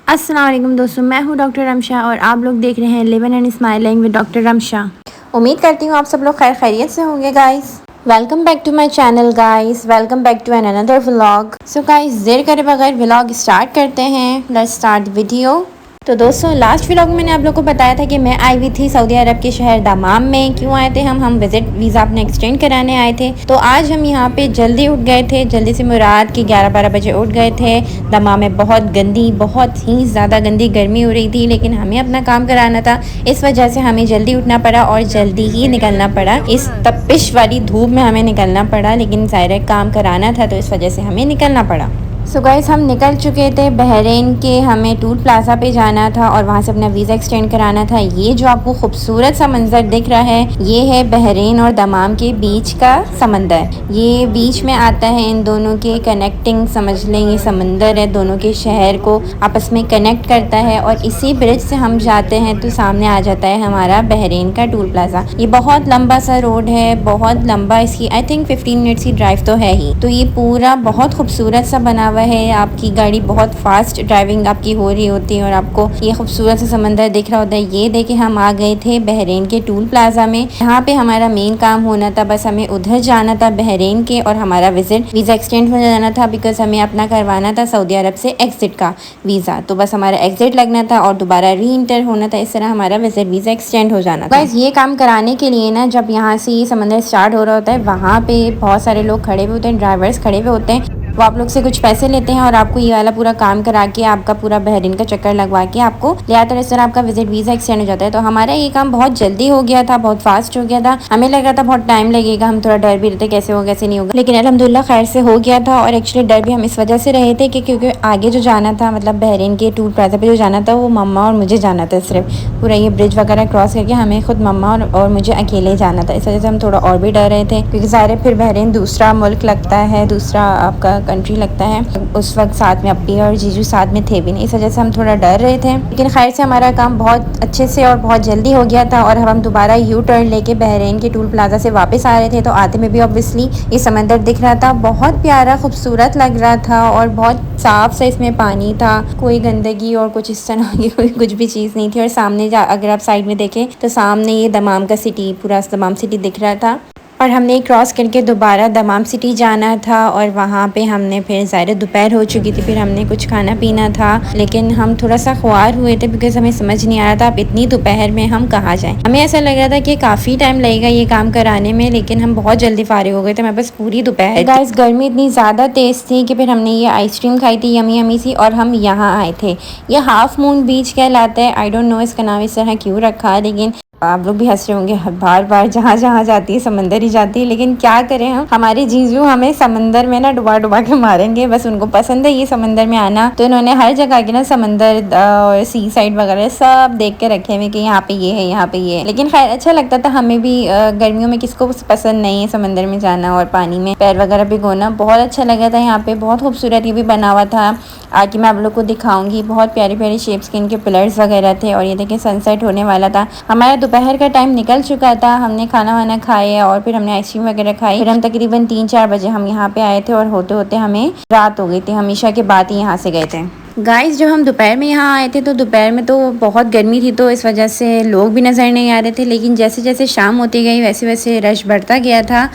अस्सलाम वालेकुम दोस्तों, मैं हूं डॉक्टर रमशा और आप लोग देख रहे हैं living and smiling with doctor Ramsha. उम्मीद करती हूँ आप सब लोग खैर खैरियत से होंगे guys. Welcome back to my channel guys, welcome back to an another vlog. So guys, देर करे बगैर व्लॉग स्टार्ट करते हैं। Let's start video. तो दोस्तों, लास्ट व्लॉग में मैंने आप लोग को बताया था कि मैं आई हुई थी सऊदी अरब के शहर दमाम में। क्यों आए थे हम विजिट वीज़ा अपने एक्सटेंड कराने आए थे। तो आज हम यहाँ पे जल्दी उठ गए थे, जल्दी से मुराद कि 11-12 बजे उठ गए थे। दमाम में बहुत ही ज़्यादा गंदी गर्मी हो रही थी, लेकिन हमें अपना काम कराना था। इस वजह से हमें जल्दी उठना पड़ा और जल्दी ही निकलना पड़ा। इस तपिश वाली धूप में हमें निकलना पड़ा, लेकिन ज़ाहिर काम कराना था तो इस वजह से हमें निकलना पड़ा। सो गाइस, हम निकल चुके थे बहरीन के। हमें टूल प्लाजा पे जाना था और वहाँ से अपना वीज़ा एक्सटेंड कराना था। ये जो आपको खूबसूरत सा मंजर दिख रहा है, ये है बहरीन और दमाम के बीच का समंदर। ये बीच में आता है, इन दोनों के कनेक्टिंग समझ लें, ये समंदर है, दोनों के शहर को आपस में कनेक्ट करता है। और इसी ब्रिज से हम जाते हैं तो सामने आ जाता है हमारा बहरीन का टूल प्लाजा। ये बहुत लंबा सा रोड है, बहुत लंबा। इसकी आई थिंक 15 मिनट्स की ड्राइव तो है ही। तो ये पूरा बहुत खूबसूरत सा बना है। आपकी गाड़ी बहुत फास्ट ड्राइविंग आपकी हो रही होती है और आपको ये खूबसूरत सा समंदर दिख रहा होता है। ये देखे हम आ गए थे बहरीन के टूल प्लाजा में। यहाँ पे हमारा मेन काम होना था, बस हमें उधर जाना था बहरीन के और हमारा विजिट वीज़ा एक्सटेंड हो जाना था, बिकॉज हमें अपना करवाना था सऊदी अरब से एग्जिट का वीज़ा। तो बस हमारा एग्जिट लगना था और दोबारा री इंटर होना था। इस तरह हमारा विजिट वीज़ा एक्सटेंड हो जाना था। ये काम कराने के लिए ना, जब यहाँ से ये समंदर स्टार्ट हो रहा होता है, वहाँ पे बहुत सारे लोग खड़े हुए होते हैं, ड्राइवर्स खड़े हुए होते हैं। वो आप लोग से कुछ पैसे लेते हैं और आपको ये वाला पूरा काम करा के आपका पूरा बहरीन का चक्कर लगवा के आपको ले आता है। इस तरह आपका विजिट वीज़ा एक्सटेंड हो जाता है। तो हमारा ये काम बहुत जल्दी हो गया था, बहुत फास्ट हो गया था। हमें लग रहा था बहुत टाइम लगेगा, हम थोड़ा डर भी रहते कैसे होगा कैसे नहीं होगा, लेकिन अल्हम्दुलिल्लाह खैर से हो गया था। और एक्चुअली डर भी हम इस वजह से रहे थे कि क्योंकि आगे जो जाना था, मतलब बहरीन के टूल प्लाजा पे जो जाना था, वो मम्मा और मुझे जाना था। सिर्फ पूरा ये ब्रिज वगैरह क्रॉस करके हमें खुद मम्मा और मुझे अकेले जाना था। इस वजह से हम थोड़ा और भी डर रहे थे, क्योंकि ज़ाहिर फिर बहरीन दूसरा मुल्क लगता है, दूसरा आपका कंट्री लगता है। उस वक्त साथ में अप्पी और जीजू साथ में थे भी नहीं, इस वजह से हम थोड़ा डर रहे थे। लेकिन खैर से हमारा काम बहुत अच्छे से और बहुत जल्दी हो गया था। और हम दोबारा यू टर्न लेके बहरीन के टूल प्लाजा से वापस आ रहे थे, तो आते में भी ऑब्वियसली ये समंदर दिख रहा था। बहुत प्यारा खूबसूरत लग रहा था और बहुत साफ सा इसमें पानी था। कोई गंदगी और कुछ इस तरह की कोई कुछ भी चीज़ नहीं थी। और सामने अगर आप साइड में देखें तो सामने ये दमाम का सिटी, पूरा दमाम सिटी दिख रहा था। और हमने क्रॉस करके दोबारा दमाम सिटी जाना था और वहाँ पे हमने फिर ज़ाहिर दोपहर हो चुकी थी, फिर हमने कुछ खाना पीना था। लेकिन हम थोड़ा सा ख्वार हुए थे, बिकॉज हमें समझ नहीं आ रहा था अब इतनी दोपहर में हम कहाँ जाएं। हमें ऐसा लग रहा था कि काफ़ी टाइम लगेगा ये काम कराने में, लेकिन हम बहुत जल्दी फारिग हो गए थे। हमारे पास पूरी दोपहर गाइस, गर्मी इतनी ज़्यादा तेज़ थी कि फिर हमने ये आइसक्रीम खाई थी यमी यमी सी, और हम यहाँ आए थे। ये हाफ मून बीच कहलाता है। आई डोंट नो इसका नाम इस तरह क्यों रखा है, लेकिन आप लोग भी हंस रहे होंगे, बार बार जहाँ जहाँ जाती है समंदर ही जाती है। लेकिन क्या करें, हम हमारे जीजू हमें समंदर में ना डुबा डुबा के मारेंगे। बस उनको पसंद है ये समंदर में आना, तो इन्होंने हर जगह के ना समंदर और सी साइड वगैरह सब देख के रखे हुए कि यहाँ पे ये है, यहाँ पे ये है। लेकिन खैर अच्छा लगता था हमें भी। गर्मियों में किसको पसंद नहीं है समंदर में जाना और पानी में पैर वगैरह भिगोना। बहुत अच्छा लगा था। यहाँ पे बहुत खूबसूरत ये भी बना हुआ था। आज मैं आप लोग को दिखाऊंगी। बहुत प्यारी प्यारी शेप्स के इनके पिलर्स वगैरह थे। और ये देखिए सनसेट होने वाला था। हमारा दोपहर का टाइम निकल चुका था। हमने खाना वाना खाया और फिर हमने आइसक्रीम वगैरह खाई। फिर हम तकरीबन 3-4 बजे हम यहाँ पे आए थे और होते होते हमें रात हो गई थी। हमेशा के बाद ही यहाँ से गए थे। गाइस, जब हम दोपहर में यहाँ आए थे तो दोपहर में तो बहुत गर्मी थी, तो इस वजह से लोग भी नज़र नहीं आ रहे थे। लेकिन जैसे जैसे शाम होती गई वैसे वैसे रश बढ़ता गया था।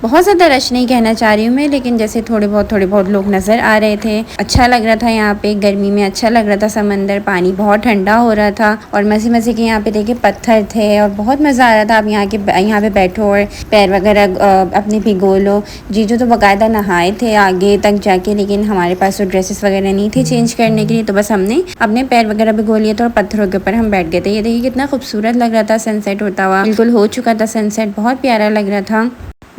बहुत ज़्यादा रश नहीं कहना चाह रही हूँ मैं, लेकिन जैसे थोड़े बहुत लोग नज़र आ रहे थे। अच्छा लग रहा था यहाँ पे गर्मी में, अच्छा लग रहा था समंदर। पानी बहुत ठंडा हो रहा था और मज़े मज़े के यहाँ पे देखिए पत्थर थे और बहुत मज़ा आ रहा था। आप यहाँ पे बैठो और पैर वगैरह अपने भिगो लो। जीजू तो बाकायदा नहाए थे आगे तक जाके, लेकिन हमारे पास तो ड्रेसेस वगैरह नहीं थे चेंज करने के लिए, तो बस हमने अपने पैर वगैरह भिगो लिए थे और पत्थरों के ऊपर हम बैठ गए थे। ये देखिए कितना खूबसूरत लग रहा था। सनसेट होता हुआ बिल्कुल हो चुका था सनसेट, बहुत प्यारा लग रहा था।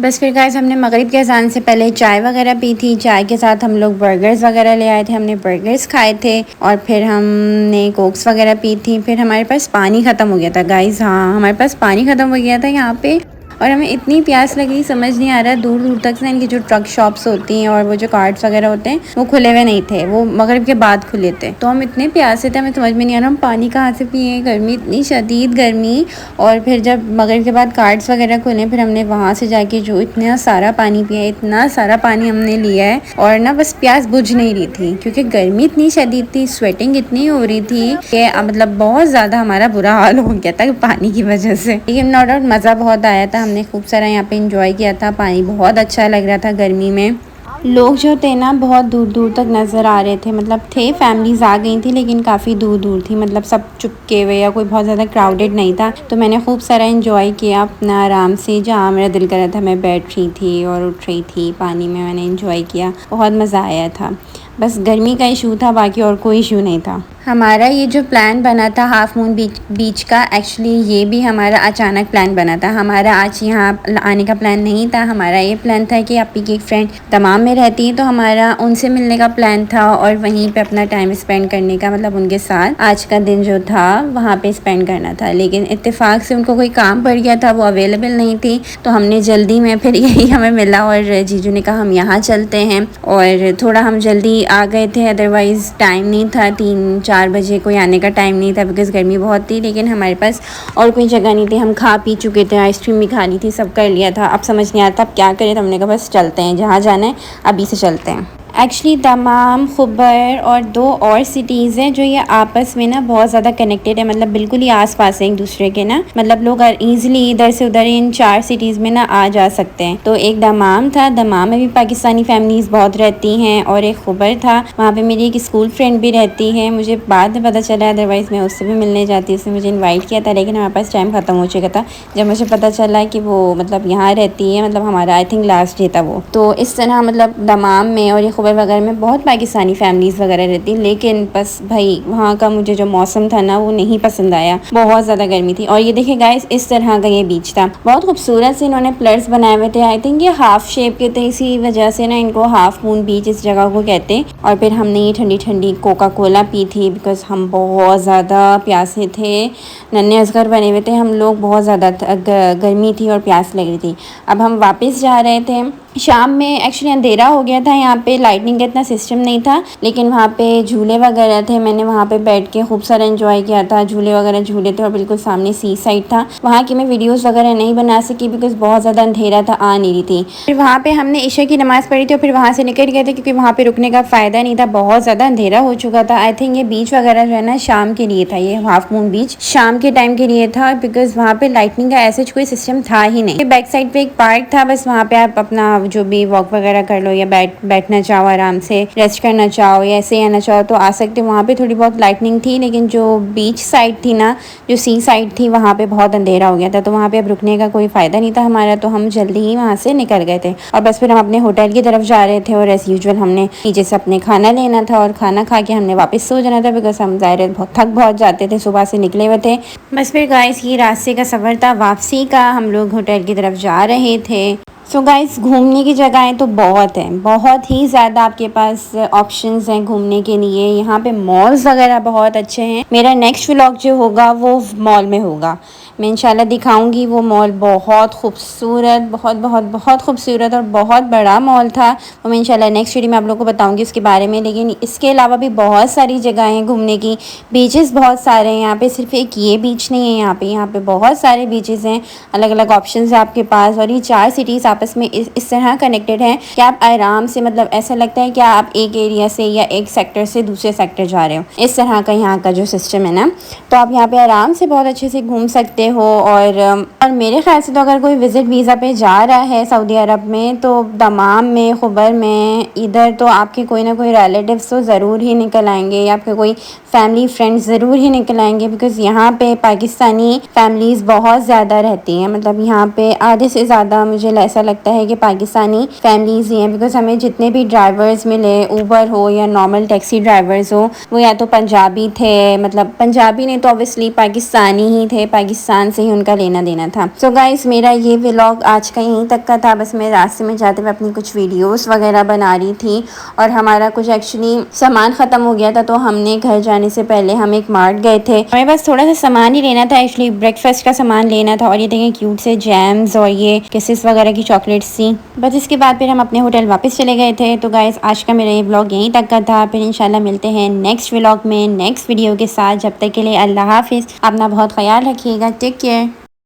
बस फिर गाइस, हमने मगरिब के अज़ान से पहले चाय वगैरह पी थी। चाय के साथ हम लोग बर्गर्स वगैरह ले आए थे। हमने बर्गर्स खाए थे और फिर हमने कोक्स वगैरह पी थी। फिर हमारे पास पानी ख़त्म हो गया था गाइस। हाँ, हमारे पास पानी ख़त्म हो गया था यहाँ पे। और हमें इतनी प्यास लगी, समझ नहीं आ रहा, दूर दूर तक से इनकी जो ट्रक शॉप्स होती हैं और वो जो कार्ट्स वगैरह होते हैं वो खुले हुए नहीं थे, वो मगरिब के बाद खुले थे। तो हम इतने प्यासे थे, हमें समझ में नहीं आ रहा हम पानी कहाँ से पिए, गर्मी इतनी शदीद गर्मी। और फिर जब मगरिब के बाद कार्ट्स वगैरह खुले, फिर हमने वहाँ से जाके जो इतना सारा पानी पिया, इतना सारा पानी हमने लिया है। और ना बस प्यास बुझ नहीं रही थी क्योंकि गर्मी इतनी शदीद थी, स्वेटिंग इतनी हो रही थी कि मतलब बहुत ज़्यादा हमारा बुरा हाल हो गया था पानी की वजह से। लेकिन नो डाउट मज़ा बहुत आया था, हमने खूब सारा यहाँ पे इंजॉय किया था, पानी बहुत अच्छा लग रहा था गर्मी में। लोग जो थे ना बहुत दूर दूर तक नज़र आ रहे थे, मतलब थे फैमिलीज़ आ गई थी लेकिन काफ़ी दूर दूर थी, मतलब सब चुपके हुए या कोई बहुत ज़्यादा क्राउडेड नहीं था। तो मैंने खूब सारा इंजॉय किया अपना आराम से, जहाँ मेरा दिल कर रहा था मैं बैठ रही थी और उठ रही थी पानी में, मैंने इंजॉय किया, बहुत मज़ा आया था। बस गर्मी का इशू था, बाकी और कोई इशू नहीं था। हमारा ये जो प्लान बना था हाफ मून बीच का, एक्चुअली ये भी हमारा अचानक प्लान बना था। हमारा आज यहाँ आने का प्लान नहीं था, हमारा ये प्लान था कि आपकी की एक फ्रेंड दमाम में रहती है तो हमारा उनसे मिलने का प्लान था और वहीं पे अपना टाइम स्पेंड करने का, मतलब उनके साथ आज का दिन जो था वहाँ पे स्पेंड करना था। लेकिन इत्तेफाक से उनको कोई काम पड़ गया था, वो अवेलेबल नहीं थी, तो हमने जल्दी में फिर यही हमें मिला और जीजू ने कहा हम यहाँ चलते हैं। और थोड़ा हम जल्दी आ गए थे, अदरवाइज़ टाइम नहीं था, 3-4 बजे कोई आने का टाइम नहीं था बिकॉज़ गर्मी बहुत थी। लेकिन हमारे पास और कोई जगह नहीं थी, हम खा पी चुके थे, आइसक्रीम भी खा ली थी, सब कर लिया था। अब समझ नहीं आता अब क्या करें, तो हमने कहा बस चलते हैं, जहाँ जाना है अभी से चलते हैं। एक्चुअली दमाम, खुबर और 2 और सिटीज़ हैं जो ये आपस में ना बहुत ज़्यादा कनेक्टेड है, मतलब बिल्कुल ही आस-पास है एक दूसरे के ना, मतलब लोग ईज़िली इधर से उधर इन 4 सिटीज़ में ना आ जा सकते हैं। तो एक दमाम था, दमाम में भी पाकिस्तानी फैमिलीज़ बहुत रहती हैं, और एक खुबर था, वहाँ पे मेरी एक स्कूल फ्रेंड भी रहती है, मुझे बाद में पता चला, अदरवाइज़ मैं उससे भी मिलने जाती, उसने मुझे इन्वाइट किया था लेकिन हमारे पास टाइम ख़त्म हो चुका था जब मुझे पता चला कि वो मतलब यहाँ रहती है, मतलब हमारा आई थिंक लास्ट डे था वो। तो इस तरह मतलब दमाम में और ये खुबर वगैरह में बहुत पाकिस्तानी फैमिलीज़ वगैरह रहती, लेकिन बस भाई वहाँ का मुझे जो मौसम था ना वो नहीं पसंद आया, बहुत ज़्यादा गर्मी थी। और ये देखिए गाइस, इस तरह का ये बीच था, बहुत खूबसूरत से इन्होंने पिलर्स बनाए हुए थे, आई थिंक ये हाफ शेप के थे, इसी वजह से ना इनको हाफ मून बीच इस जगह को कहते हैं। और फिर हमने ये ठंडी ठंडी कोका कोला पी थी बिकॉज़ हम बहुत ज़्यादा प्यासे थे, नन्हे असगर बने हुए थे हम लोग, बहुत ज़्यादा गर्मी थी और प्यास लग रही थी। अब हम वापस जा रहे थे, शाम में एक्चुअली अंधेरा हो गया था, यहाँ पे लाइटनिंग का इतना सिस्टम नहीं था, लेकिन वहाँ पे झूले वगैरह थे, मैंने वहाँ पे बैठ के खूब सारा एंजॉय किया था, झूले वगैरह झूले थे और बिल्कुल सामने सी साइड था। वहाँ की मैं वीडियोस वगैरह नहीं बना सकी बिकॉज बहुत ज़्यादा अंधेरा था, आ नहीं रही थी। फिर वहाँ पे हमने इशा की नमाज़ पढ़ी थी और फिर वहाँ से निकल गए थे क्योंकि वहाँ पे रुकने का फ़ायदा नहीं था, बहुत ज़्यादा अंधेरा हो चुका था। आई थिंक ये बीच वगैरह जो है ना शाम के लिए था, ये हाफ मून बीच शाम के टाइम के लिए था बिकॉज वहाँ पे लाइटनिंग का ऐसा कोई सिस्टम था ही नहीं। बैक साइड पे एक पार्क था, बस वहाँ पे आप अपना जो भी वॉक वगैरह कर लो या बैठना चाहो, आराम से रेस्ट करना चाहो या ऐसे आना चाहो तो आ सकते हो। वहाँ पे थोड़ी बहुत लाइटनिंग थी, लेकिन जो बीच साइड थी ना, जो सी साइड थी, वहाँ पे बहुत अंधेरा हो गया था, तो वहाँ पे अब रुकने का कोई फ़ायदा नहीं था हमारा, तो हम जल्दी ही वहाँ से निकल गए थे। और बस फिर हम अपने होटल की तरफ जा रहे थे और एज़ यूजुअल हमने नीचे से अपने खाना लेना था और खाना खा के हमने वापस सो जाना था बिकॉज हम ज़ाहिर बहुत थक बहुत जाते थे, सुबह से निकले हुए थे। बस फिर गाइस ये रास्ते का सफ़र था वापसी का, हम लोग होटल की तरफ जा रहे थे। सो गाइस घूमने की जगहें तो बहुत हैं, बहुत ही ज़्यादा आपके पास ऑप्शंस हैं घूमने के लिए। यहाँ पे मॉल्स वगैरह बहुत अच्छे हैं। मेरा नेक्स्ट व्लॉग जो होगा वो मॉल में होगा, मैं इंशाल्लाह दिखाऊंगी वो मॉल, बहुत खूबसूरत, बहुत बहुत बहुत खूबसूरत और बहुत बड़ा मॉल था, वो मैं इंशाल्लाह नेक्स्ट वीडियो में आप लोगों को बताऊंगी उसके बारे में। लेकिन इसके अलावा भी बहुत सारी जगहें हैं घूमने की, बीचेस बहुत सारे हैं यहाँ पे, सिर्फ एक ये बीच नहीं है यहाँ पे बहुत सारे बीचेस हैं, अलग अलग ऑप्शन है आपके पास। और ये 4 सिटीज़ आपस में इस तरह कनेक्टेड हैं कि आप आराम से, मतलब ऐसा लगता है कि आप एक एरिया से या एक सेक्टर से दूसरे सेक्टर जा रहे हो, इस तरह का यहाँ का जो सिस्टम है ना, तो आप यहाँ पे आराम से बहुत अच्छे से घूम सकते हो। और मेरे ख्याल से तो अगर कोई विज़िट वीज़ा पे जा रहा है सऊदी अरब में, तो दमाम में, खुबर में, इधर तो आपके कोई ना कोई रिलेटिव्स तो ज़रूर ही निकल आएंगे या आपके कोई फैमिली फ्रेंड्स ज़रूर ही निकल आएंगे बिकॉज़ यहाँ पे पाकिस्तानी फैमिलीज़ बहुत ज़्यादा रहती हैं, मतलब यहाँ पे आधे से ज़्यादा मुझे ऐसा लगता है कि पाकिस्तानी फैमिलीज़ ही हैं बिकॉज़ हमें जितने भी ड्राइवर्स मिले, ऊबर हो या नॉर्मल टैक्सी ड्राइवर्स हो, वो या तो पंजाबी थे, मतलब पंजाबी नहीं तो ऑब्वियसली पाकिस्तानी ही थे, पाकिस्तान से ही उनका लेना देना था। सो गाइस मेरा ये व्लॉग आज का यहीं तक का था, बस मैं रास्ते में जाते हुए अपनी कुछ वीडियोस वगैरह बना रही थी और हमारा कुछ एक्चुअली सामान ख़त्म हो गया था, तो हमने घर जाने जाने से पहले हम एक मार्ट गए थे। हमें बस थोड़ा सा सामान ही लेना था, एक्चुअली ब्रेकफास्ट का सामान लेना था। और ये देखें क्यूट से जैम्स और ये किसेस वगैरह की चॉकलेट्स थी। बस इसके बाद फिर हम अपने होटल वापस चले गए थे। तो गाइस आज का मेरा ये ब्लॉग यहीं तक का था। फिर इंशाल्लाह मिलते हैं नेक्स्ट व्लॉग में नेक्स्ट वीडियो के साथ। जब तक के लिए अल्लाह हाफिज़, अपना बहुत ख्याल रखिएगा। Take care.